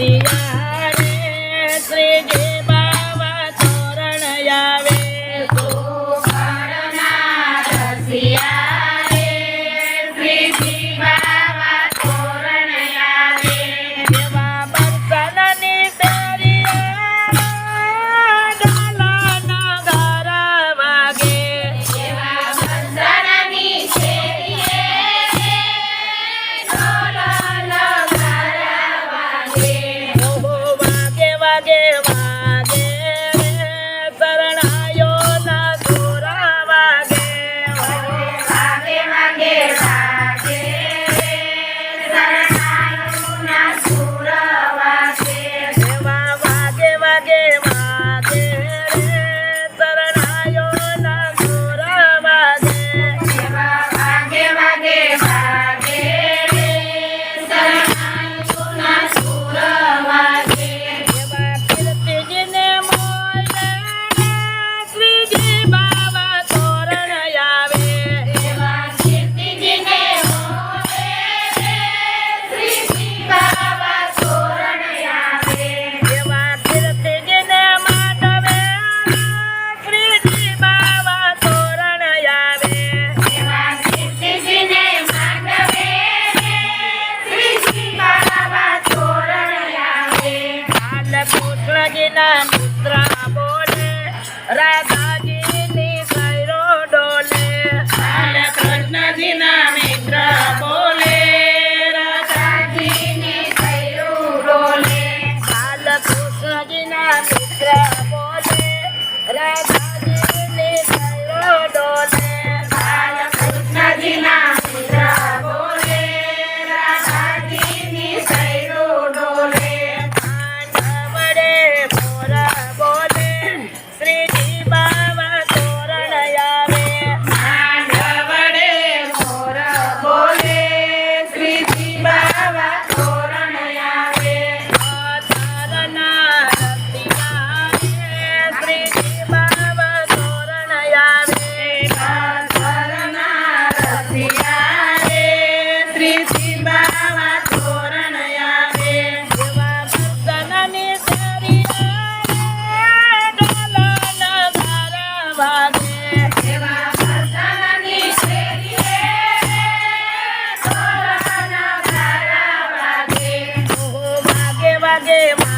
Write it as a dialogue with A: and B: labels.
A: રસિયા રે શ્રીજી બાવા તોરણ આવે રાધાજીની સૈરો ડોલે કૃષ્ણજીના મિત્ર બોલે રાધાજીની સૈરો ડોલે કૃષ્ણજીના મિત્ર બોલે રાધાજીની સૈરો ડોલે કૃષ્ણજીના મિત્ર બોલે રાધાજીની સૈરો ડોલે વડે મોરા બોલે શ્રીજી બાવા તોરણ આવે વડે મોરા બોલે શ્રીજી બાવા તોરણ આવે તારના રતિયા શ્રીજી બાવા તોરણ આવે તારના રતિયા શ્રીજી બાવા તોરણ આવે એવા ભક્તનની વાગે